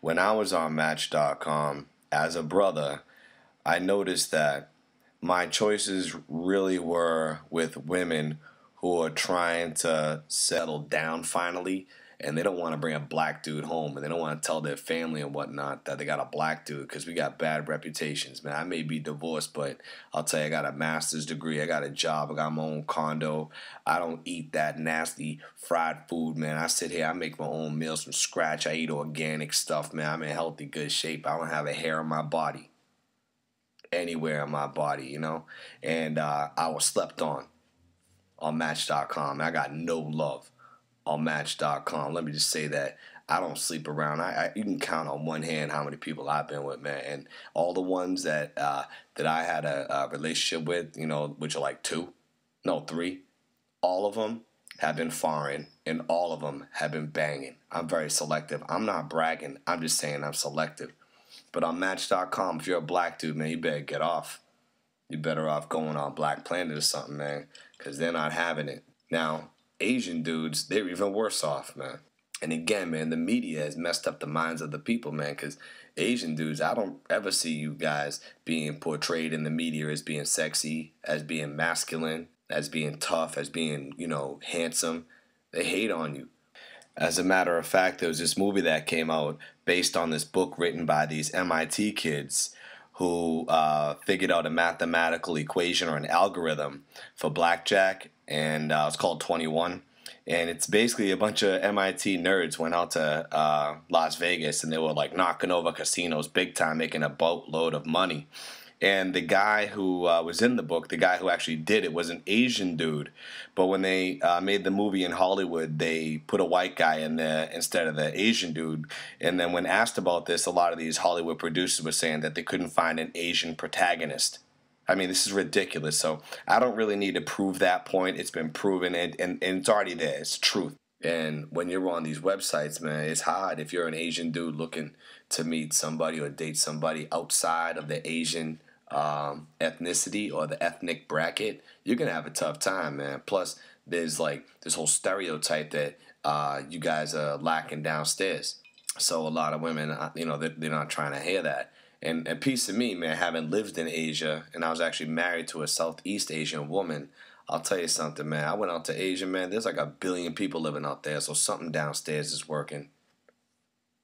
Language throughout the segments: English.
When I was on Match.com as a brother, I noticed that my choices really were with women who are trying to settle down finally, and they don't want to bring a black dude home, and they don't want to tell their family and whatnot that they got a black dude, because we got bad reputations, man. I may be divorced, but I'll tell you, I got a master's degree, I got a job, I got my own condo. I don't eat that nasty fried food, man. I sit here, I make my own meals from scratch. I eat organic stuff, man. I'm in healthy, good shape. I don't have a hair on my body, anywhere in my body, and I was slept on Match.com. I got no love on Match.com. Let me just say that I don't sleep around. You can count on one hand how many people I've been with, man, and all the ones that I had a relationship with, which are like three, all of them have been foreign, and all of them have been banging. I'm very selective. I'm not bragging. I'm just saying I'm selective. But on Match.com, if you're a black dude, man, you better get off. You're better off going on Black Planet or something, man, because they're not having it. Now, Asian dudes, they're even worse off, man. And again, man, the media has messed up the minds of the people, man, because Asian dudes, I don't ever see you guys being portrayed in the media as being sexy, as being masculine, as being tough, as being, handsome. They hate on you. As a matter of fact, there was this movie that came out based on this book written by these MIT kids who figured out a mathematical equation or an algorithm for blackjack, and it's called 21. And it's basically a bunch of MIT nerds went out to Las Vegas, and they were like knocking over casinos big time, making a boatload of money. And the guy who was in the book, the guy who actually did it, was an Asian dude. But when they made the movie in Hollywood, they put a white guy in there instead of the Asian dude. And then when asked about this, a lot of these Hollywood producers were saying that they couldn't find an Asian protagonist. I mean, this is ridiculous. So I don't really need to prove that point. It's been proven, and it's already there. It's truth. And when you're on these websites, man, it's hard. If you're an Asian dude looking to meet somebody or date somebody outside of the Asian ethnicity or the ethnic bracket, you're gonna have a tough time, man. Plus, there's like this whole stereotype that you guys are lacking downstairs. So a lot of women, they're not trying to hear that. And a piece of me, man, having lived in Asia, and I was actually married to a Southeast Asian woman. I'll tell you something, man. I went out to Asia, man. There's like 1 billion people living out there, so something downstairs is working.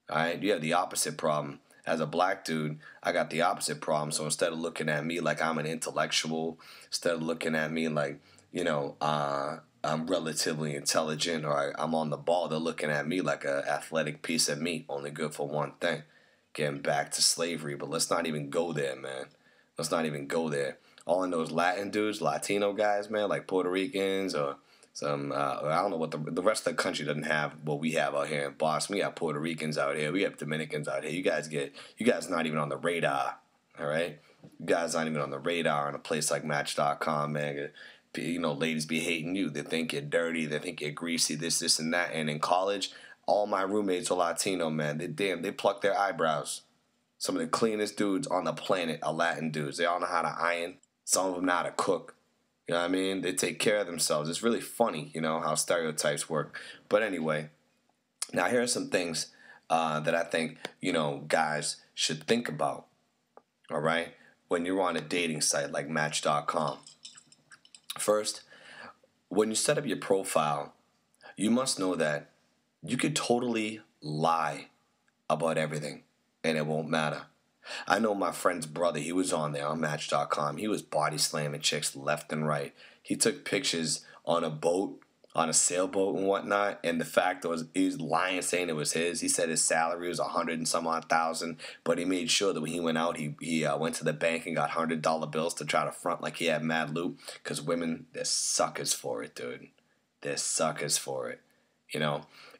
All right, you have the opposite problem. As a black dude, I got the opposite problem. So instead of looking at me like I'm an intellectual, instead of looking at me like, I'm relatively intelligent or I'm on the ball, they're looking at me like an athletic piece of meat, only good for one thing, getting back to slavery. But let's not even go there, man. Let's not even go there. All I know is Latin dudes, Latino guys, man, like Puerto Ricans or some, I don't know what the rest of the country doesn't have what we have out here in Boston. We got Puerto Ricans out here. We have Dominicans out here. You guys not even on the radar, all right? You guys not even on the radar on a place like Match.com, man. Ladies be hating you. They think you're dirty. They think you're greasy, this, and that. And in college, all my roommates are Latino, man. They pluck their eyebrows. Some of the cleanest dudes on the planet are Latin dudes. They all know how to iron. Some of them know how to cook. You know what I mean? They take care of themselves. It's really funny, how stereotypes work. But anyway, now here are some things that I think, guys should think about, all right, when you're on a dating site like Match.com. First, when you set up your profile, you must know that you could totally lie about everything, and it won't matter. I know my friend's brother, he was on there on Match.com. He was body slamming chicks left and right. He took pictures on a boat, on a sailboat and whatnot, and the fact was he was lying saying it was his. He said his salary was 100 and some odd thousand, but he made sure that when he went out, he went to the bank and got $100 bills to try to front like he had mad loot, because women, they're suckers for it, dude. They're suckers for it,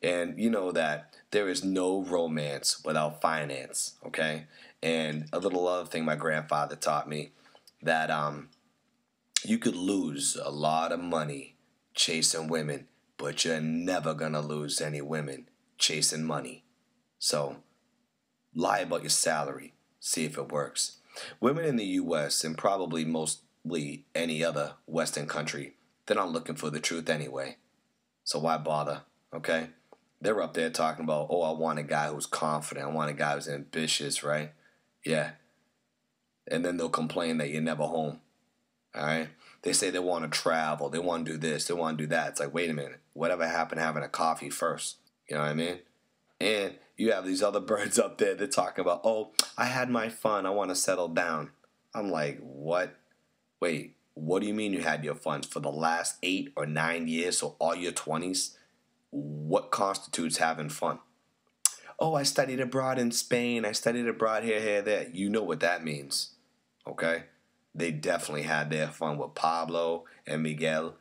And you know that there is no romance without finance, okay? And a little other thing my grandfather taught me, that you could lose a lot of money chasing women, but you're never going to lose any women chasing money. So lie about your salary. See if it works. Women in the U.S. and probably mostly any other Western country, they're not looking for the truth anyway. So why bother, okay? They're up there talking about, oh, I want a guy who's confident. I want a guy who's ambitious, right? Yeah. And then they'll complain that you're never home. All right. They say they want to travel. They want to do this. They want to do that. It's like, wait a minute. Whatever happened to having a coffee first? You know what I mean? And you have these other birds up there. They're talking about, oh, I had my fun. I want to settle down. I'm like, what? Wait, what do you mean you had your fun for the last 8 or 9 years, so all your 20s? What constitutes having fun? Oh, I studied abroad in Spain. I studied abroad here, there. You know what that means, okay? They definitely had their fun with Pablo and Miguel,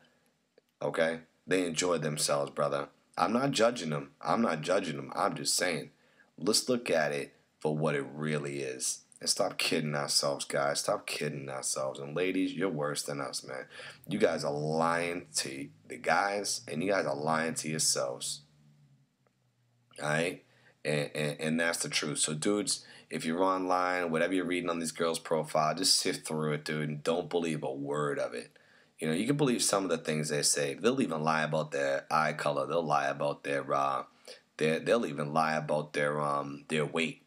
okay? They enjoyed themselves, brother. I'm not judging them. I'm just saying, let's look at it for what it really is. And stop kidding ourselves, guys. Stop kidding ourselves. And ladies, you're worse than us, man. You guys are lying to the guys, and you guys are lying to yourselves. All right? And that's the truth. So, dudes, if you're online, whatever you're reading on these girls' profile, just sift through it, dude, and don't believe a word of it. You know, you can believe some of the things they say. They'll even lie about their eye color. They'll lie about they'll even lie about their weight.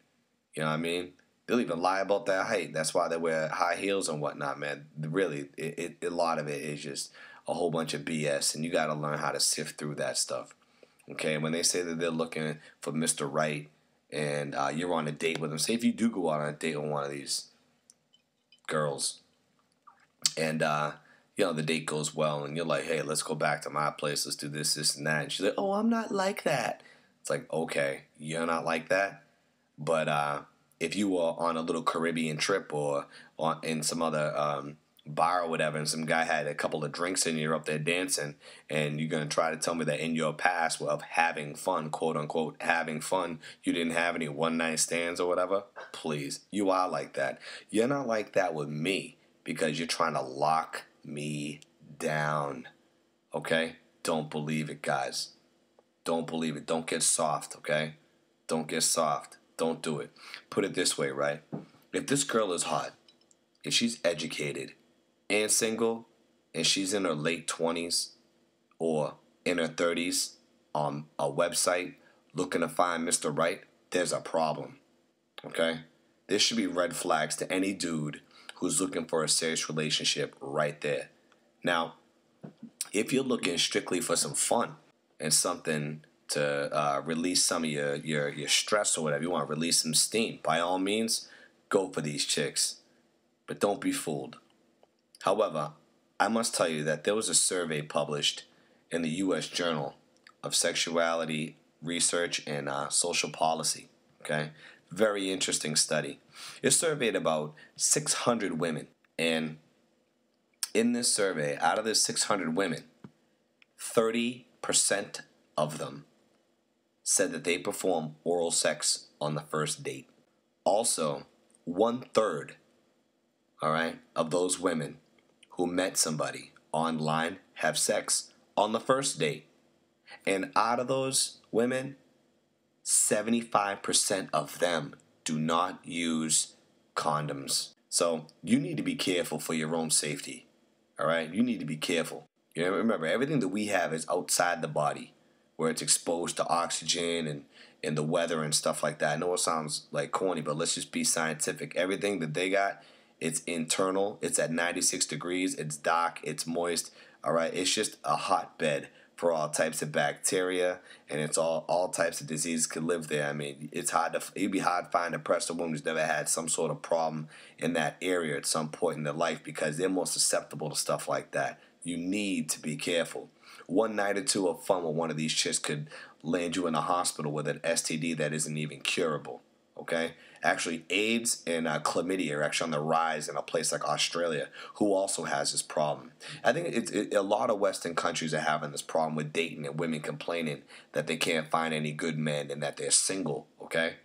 You know what I mean? They'll even lie about their height. That's why they wear high heels and whatnot, man. Really, a lot of it is just a whole bunch of BS, and you got to learn how to sift through that stuff. Okay, when they say that they're looking for Mr. Right and you're on a date with them, say if you do go out on a date with one of these girls and, the date goes well and you're like, hey, let's go back to my place, let's do this, this, and that. And she's like, oh, I'm not like that. It's like, okay, you're not like that? But if you were on a little Caribbean trip or in some other bar or whatever, and some guy had a couple of drinks and you're up there dancing, and you're going to try to tell me that in your past of having fun, quote unquote, having fun, you didn't have any one-night stands or whatever, please, you are like that. You're not like that with me because you're trying to lock me down, okay? Don't believe it, guys. Don't believe it. Don't get soft, okay? Don't get soft. Don't do it. Put it this way, right? If this girl is hot, if she's educated and single, and she's in her late 20s or in her 30s on a website looking to find Mr. Right, there's a problem, okay? There should be red flags to any dude who's looking for a serious relationship right there. Now, if you're looking strictly for some fun and something to release some of your stress or whatever, you want to release some steam, by all means, go for these chicks. But don't be fooled. However, I must tell you that there was a survey published in the U.S. Journal of Sexuality Research and Social Policy. Okay? Very interesting study. It surveyed about 600 women. And in this survey, out of this 600 women, 30% of them said that they perform oral sex on the first date. Also, 1/3, all right, of those women who met somebody online have sex on the first date. And out of those women, 75% of them do not use condoms. So you need to be careful for your own safety. All right? You need to be careful. You know, remember, everything that we have is outside the body, where it's exposed to oxygen and the weather and stuff like that. I know it sounds like corny, but let's just be scientific. Everything that they got, it's internal. It's at 96 degrees. It's dark. It's moist. All right? It's just a hotbed for all types of bacteria, and it's all types of diseases could live there. I mean, it'd be hard to find a depressed woman who's never had some sort of problem in that area at some point in their life because they're more susceptible to stuff like that. You need to be careful. One night or two of fun with one of these chicks could land you in a hospital with an STD that isn't even curable. Okay? Actually, AIDS and chlamydia are actually on the rise in a place like Australia, who also has this problem. I think a lot of Western countries are having this problem with dating and women complaining that they can't find any good men and that they're single, okay?